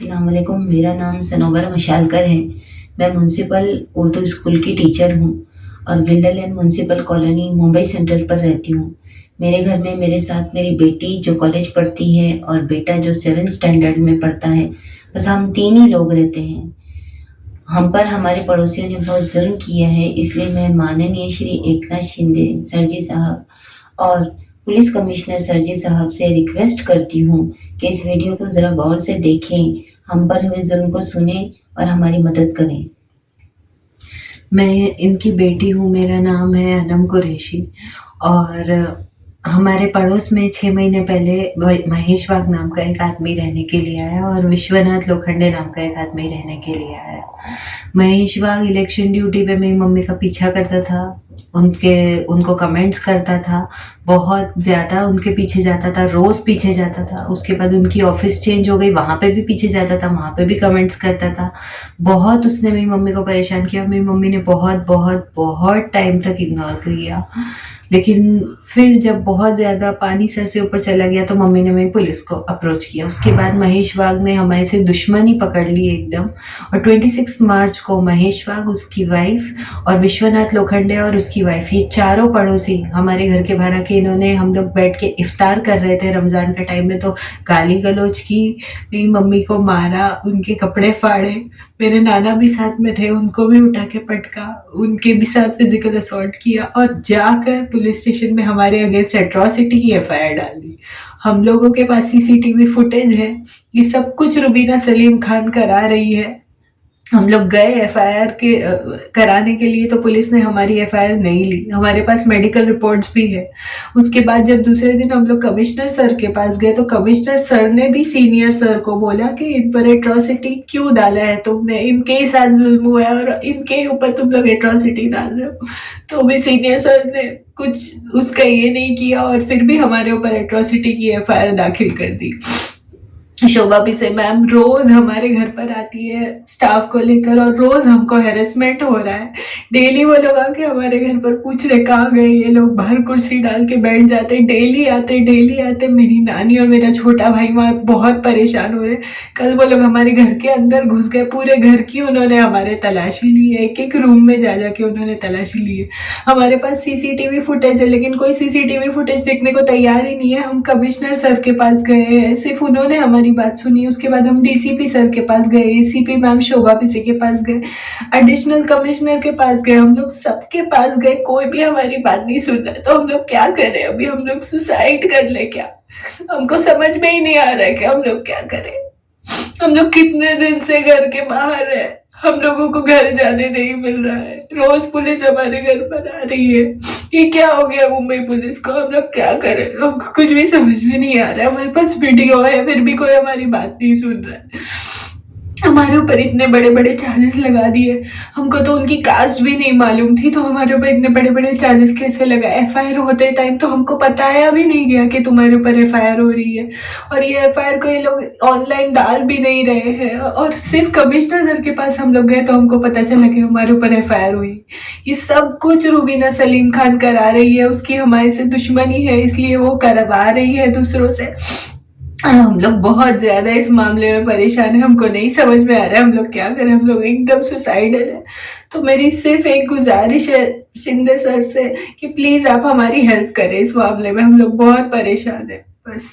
अस्सलाम वालेकुम। मेरा नाम सनोवर मशालकर है। मैं म्युनिसिपल उर्दू स्कूल की टीचर हूँ और गिल्डर लेन म्युनिसिपल कॉलोनी मुंबई सेंट्रल पर रहती हूँ। मेरे घर में मेरे साथ मेरी बेटी जो कॉलेज पढ़ती है और बेटा जो 7th स्टैंडर्ड में पढ़ता है। बस हम 3 ही लोग रहते हैं। हम पर हमारे पड़ोसियों ने बहुत ज़ुल्म किया है, इसलिए मैं माननीय श्री एकनाथ शिंदे सर जी साहब और पुलिस कमिश्नर सर जी साहब से रिक्वेस्ट करती हूँ कि इस वीडियो को ज़रा गौर से देखें, हम पर हुए ज़ुल्म को सुनें और हमारी मदद करें। मैं इनकी बेटी हूँ, मेरा नाम है अनम कुरैशी और हमारे पड़ोस में 6 महीने पहले महेश वाघ नाम का एक आदमी रहने के लिए आया और विश्वनाथ लोखंडे नाम का एक आदमी रहने के लिए आया। महेश वाघ इलेक्शन ड्यूटी पे मेरी मम्मी का पीछा करता था, उनको कमेंट्स करता था, बहुत ज़्यादा उनके पीछे जाता था, रोज़ पीछे जाता था। उसके बाद उनकी ऑफिस चेंज हो गई, वहाँ पे भी पीछे जाता था, वहाँ पे भी कमेंट्स करता था। बहुत उसने मेरी मम्मी को परेशान किया। मेरी मम्मी ने बहुत बहुत बहुत टाइम तक इग्नोर किया, लेकिन फिर जब बहुत ज़्यादा पानी सर से ऊपर चला गया तो मम्मी ने मेरी पुलिस को अप्रोच किया। उसके बाद महेश वाघ ने हमारे से दुश्मनी पकड़ ली एकदम और 26 मार्च को महेश वाघ, उसकी वाइफ और विश्वनाथ लोखंडे और उसकी वाइफ, ये चारों पड़ोसी हमारे घर के बाहर आके इन्होंने, हम लोग बैठ के इफ्तार कर रहे थे रमज़ान के टाइम में, तो गाली गलौज की, मेरी मम्मी को मारा, उनके कपड़े फाड़े। मेरे नाना भी साथ में थे, उनको भी उठा के पटका, उनके भी साथ फिजिकल असॉल्ट किया और जाकर पुलिस स्टेशन में हमारे अगेंस्ट एट्रॉसिटी की एफआईआर डाल दी। हम लोगों के पास सीसीटीवी फुटेज है, ये सब कुछ रुबीना सलीम खान करा रही है। हम लोग गए एफआईआर के कराने के लिए तो पुलिस ने हमारी एफआईआर नहीं ली। हमारे पास मेडिकल रिपोर्ट्स भी है। उसके बाद जब दूसरे दिन हम लोग कमिश्नर सर के पास गए तो कमिश्नर सर ने भी सीनियर सर को बोला कि इन पर एट्रॉसिटी क्यों डाला है तुमने, इनके ही साथ जुल्म हुआ है और इनके ऊपर तुम लोग एट्रॉसिटी डाल रहे हो। तो भी सीनियर सर ने कुछ उसका ये नहीं किया और फिर भी हमारे ऊपर एट्रॉसिटी की एफआईआर दाखिल कर दी। शोभा पिसे मैम रोज हमारे घर पर आती है स्टाफ को लेकर और रोज हमको हेरेसमेंट हो रहा है। डेली वो लोग आके हमारे घर पर पूछ रहे कहाँ गए ये लोग, बाहर कुर्सी डाल के बैठ जाते, डेली आते। मेरी नानी और मेरा छोटा भाई वहाँ बहुत परेशान हो रहे। कल वो लोग हमारे घर के अंदर घुस गए, पूरे घर की उन्होंने हमारे तलाशी ली है, एक रूम में जा जाके उन्होंने तलाशी ली है। हमारे पास सीसीटीवी फुटेज है लेकिन कोई सीसीटीवी फुटेज देखने को तैयार ही नहीं है। हम कमिश्नर सर के पास गए हैं, सिर्फ उन्होंने हमारी बात सुनी। उसके बाद हम डीसीपी सर के पास गए, एसीपी मैम शोभा पिसे के पास गए, एडिशनल कमिश्नर के पास गए, हम लोग सबके पास गए, कोई भी हमारी बात नहीं सुन रहा। तो हम लोग क्या करें? अभी हम लोग सुसाइड कर ले क्या? हमको समझ में ही नहीं आ रहा है कि हम लोग क्या करें। हम लोग कितने दिन से घर के बाहर है, हम लोगों को घर जाने नहीं मिल रहा है, रोज पुलिस हमारे घर पर आ रही है। ये क्या हो गया मुंबई पुलिस को? हम लोग क्या करें? हमको कुछ भी समझ में नहीं आ रहा है। हमारे पास वीडियो है फिर भी कोई हमारी बात नहीं सुन रहा है। हमारे ऊपर इतने बड़े बड़े चार्जेस लगा दिए। हमको तो उनकी कास्ट भी नहीं मालूम थी तो हमारे ऊपर इतने बड़े बड़े चार्जेस कैसे लगा? एफआईआर होते टाइम तो हमको बताया भी नहीं गया कि तुम्हारे ऊपर एफआईआर हो रही है और ये एफआईआर को ये लोग ऑनलाइन डाल भी नहीं रहे हैं। और सिर्फ कमिश्नर सर के पास हम लोग गए तो हमको पता चला कि हमारे ऊपर एफआईआर हुई। ये सब कुछ रुबीना सलीम खान करा रही है, उसकी हमारे से दुश्मनी है इसलिए वो करवा रही है दूसरों से। हम लोग बहुत ज्यादा इस मामले में परेशान है, हमको नहीं समझ में आ रहा है हम लोग क्या करें। हम लोग एकदम सुसाइडल है। तो मेरी सिर्फ एक गुजारिश है शिंदे सर से कि प्लीज आप हमारी हेल्प करें इस मामले में, हम लोग बहुत परेशान है बस।